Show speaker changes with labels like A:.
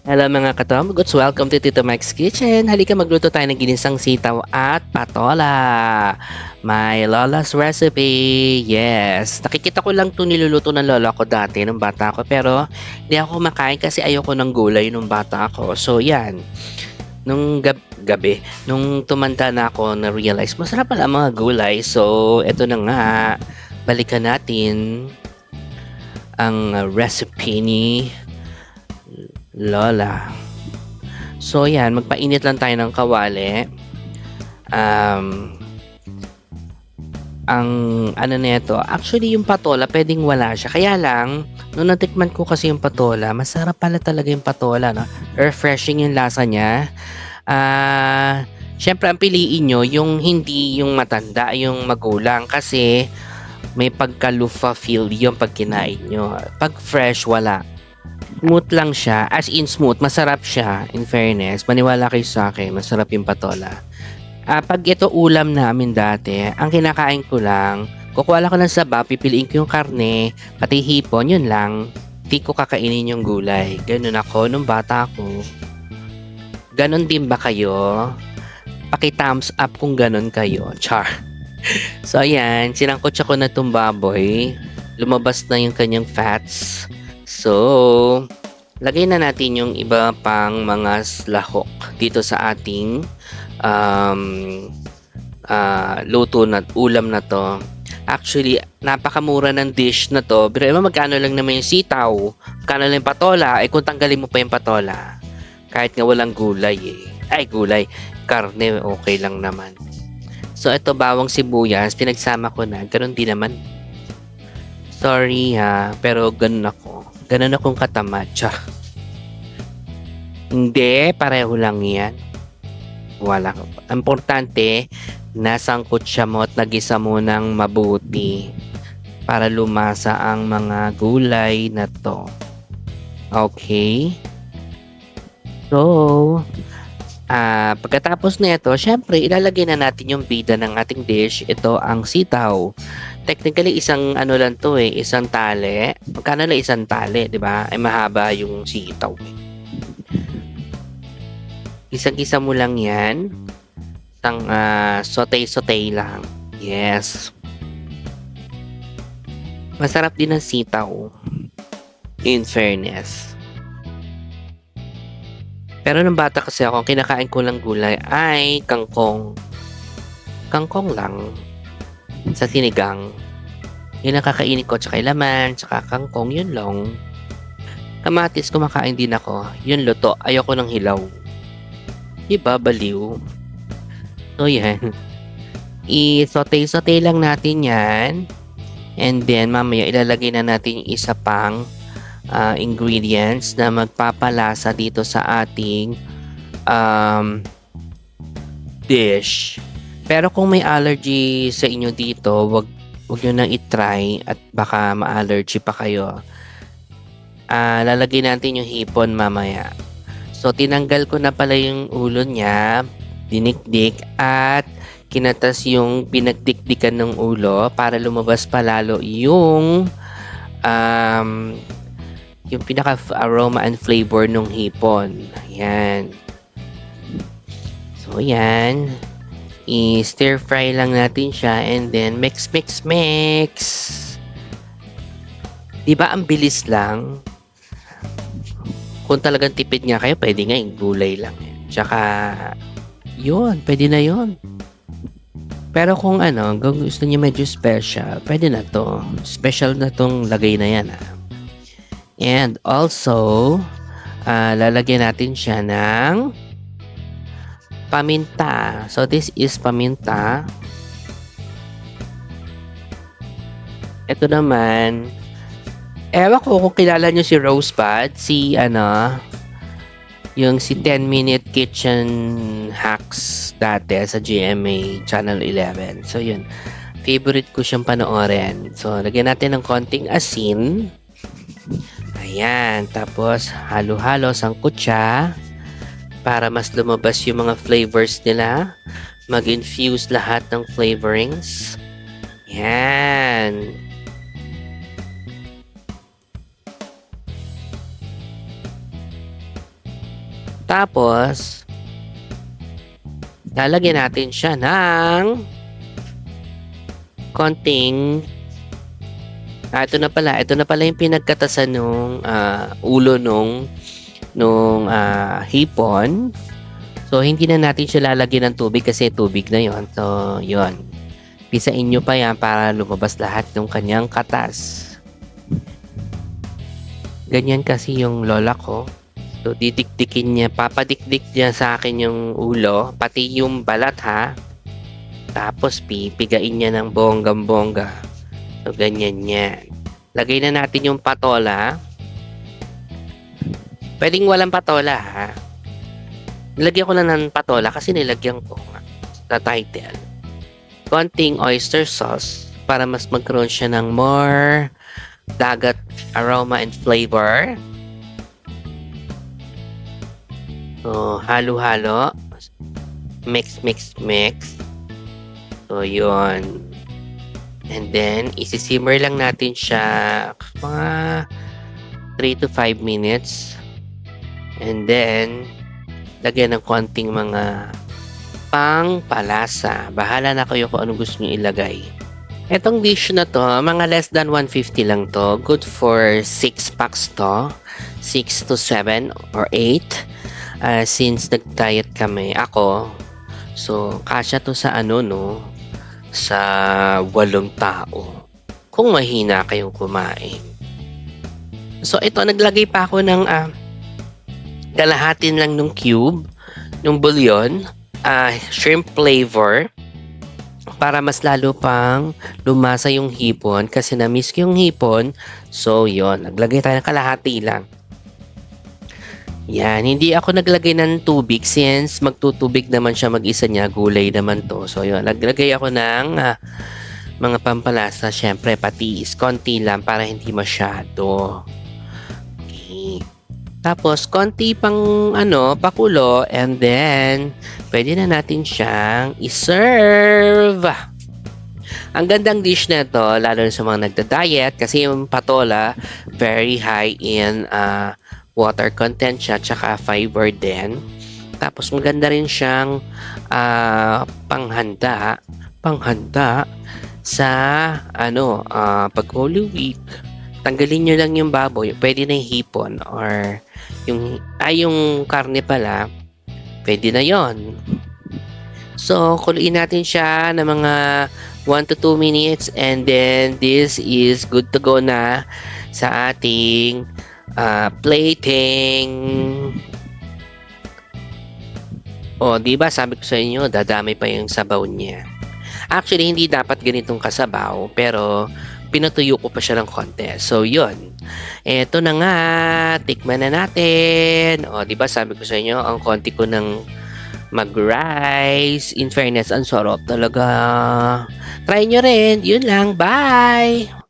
A: Hello mga katomgots, welcome to Tito Mike's Kitchen. Halika magluto tayo ng ginisang sitaw at patola. My lola's recipe. Yes, nakikita ko lang ito niluluto ng lola ko dati nung bata ako pero hindi ako kumakain kasi ayoko ng gulay nung bata ako. So yan, nung gabi, nung tumanda na ako na-realize masarap pala ang mga gulay. So eto na nga, balikan natin ang recipe ni Lola. So yan, magpainit lang tayo ng kawali. Um, ang ano nito, actually yung patola pwedeng wala siya. Kaya lang, nung natikman ko kasi yung patola, masarap pala talaga yung patola, no? Refreshing yung lasa niya. Syempre ang piliin nyo yung hindi yung matanda, yung magulang kasi may pagka-lufa feel yung pag kinain nyo. Pag fresh, wala. Smooth lang siya, as in smooth, masarap siya, in fairness. Maniwala kayo sa akin, masarap yung patola. Pag ito ulam namin dati, ang kinakain ko lang, kukuha lang ko ng saba, pipiliin ko yung karne, pati hipon, yun lang. Di ko kakainin yung gulay. Ganun ako nung bata ako. Ganun din ba kayo? Paki-thumbs up kung ganun kayo. Char. So ayan, sinangkot ko na itong baboy. Lumabas na yung kanyang fats. So, lagay na natin yung iba pang mga lahok dito sa ating um, luto na ulam na to. Actually, napakamura ng dish na to. Pero magkano lang naman yung sitaw, magkano lang yung patola, kung tanggalin mo pa yung patola. Kahit nga walang gulay eh. Ay, gulay. Karne, okay lang naman. So, ito bawang sibuyas, pinagsama ko na. Ganun din naman. Sorry ha, pero ganun ako. Ganun akong katamad. Tsa. Hindi, pareho lang yan. Wala. Importante, nasangkot siya mo at nagisa mo ng mabuti para lumasa ang mga gulay na to. Okay? So, pagkatapos na ito, syempre, ilalagay na natin yung bida ng ating dish. Ito ang sitaw. Technically, isang ano lang to eh, isang tali. Magkano lang isang tali, di ba? Ay mahaba yung sitaw. Isang-isa mo lang yan. Isang sote-sote lang. Yes. Masarap din ang sitaw. In fairness. Pero nung bata kasi ako, ang kinakain ko lang gulay ay kangkong. Kangkong lang. Sa sinigang. Yun ang kakainin ko, tsaka laman, tsaka kangkong, yun lang. Kamatis, kumakain din ako. Yun luto, ayoko ng hilaw. Diba, baliw? So, yan. I-saute-saute lang natin yan. And then, mamaya, ilalagay na natin yung isa pang ingredients na magpapalasa dito sa ating dish. Pero kung may allergy sa inyo dito, wag nyo nang itry at baka ma-allergy pa kayo. Lalagay natin yung hipon mamaya. So, tinanggal ko na pala yung ulo niya, dinikdik, at kinatas yung pinagdikdikan ng ulo para lumabas pa lalo yung pinaka-aroma and flavor ng hipon. Ayan. So, ayan. I-stir fry lang natin siya and then mix. Diba ang bilis lang? Kung talagang tipid nga kayo, pwede nga yung gulay lang. Tsaka, yun, pwede na yun. Pero kung gusto niyo medyo special, pwede na to. Special na tong lagay na yan. And also, lalagyan natin siya ng paminta. So, this is paminta. Ito naman, ewan ko kung kilala nyo si Rosebud, yung si 10-minute kitchen hacks dati sa GMA Channel 11. So, yun. Favorite ko siyang panoorin. So, lagyan natin ng konting asin. Ayan. Tapos, halo-halo, sangkot siya para mas lumabas yung mga flavors nila. Mag-infuse lahat ng flavorings. Yan. Tapos, lalagyan natin siya ng konting ito na pala. Ito na pala yung pinagkatasan nung ulo nung hipon. So, hindi na natin siya lalagyan ng tubig kasi tubig na yon. So, yon. Pisain nyo pa yan para lumabas lahat ng kanyang katas. Ganyan kasi yung lola ko. So, didikdikin niya, papadikdik niya sa akin yung ulo, pati yung balat ha. Tapos, pipigain niya ng bonggang-bongga. So, ganyan yan. Lagay na natin yung patola. Pwedeng walang patola ha. Nilagyan ko lang ng patola kasi nilagyan ko sa title. Konting oyster sauce para mas magkaroon siya ng more dagat aroma and flavor. So, halo-halo. Mix. So, yun. And then, isi-simmer lang natin siya mga 3 to 5 minutes. And then, lagyan ng konting mga pangpalasa. Bahala na kayo kung anong gusto nyo ilagay. Etong dish na to, mga less than 150 lang to. Good for 6 packs to. 6 to 7 or 8. Since nag-diet kami, ako, so, kasya to sa sa 8 tao. Kung mahina kayong kumain. So, ito, naglagay pa ako ng kalahatin lang ng cube, ng bouillon, shrimp flavor, para mas lalo pang lumasa yung hipon kasi na-miss ko yung hipon. So, yon, naglagay tayo ng kalahati lang. Yan, hindi ako naglagay ng tubig since magtutubig naman siya mag-isa niya, gulay naman to. So, yun, naglagay ako ng mga pampalasa, syempre patis, konti lang para hindi masyado. Okay. Tapos, konti pang pakulo, and then, pwede na natin siyang iserve. Ang gandang dish na to, lalo sa mga nagda-diet, kasi yung patola, very high in water content siya, tsaka fiber din. Tapos, maganda rin siyang panghanda sa, pag Holy Week. Tanggalin nyo lang yung baboy, pwede na yung hipon, or yung karne pala, pwede na yon. So, kuluin natin siya ng mga 1 to 2 minutes, and then this is good to go na sa ating plating. O, di ba sabi ko sa inyo, dadami pa yung sabaw niya. Actually, hindi dapat ganitong kasabaw, pero pinatuyo ko pa siya ng konti. So, yun. Eto na nga, tikman na natin. O, di ba sabi ko sa inyo, ang konti ko ng mag-rice. In fairness, ang sarap talaga. Try nyo rin. Yun lang. Bye!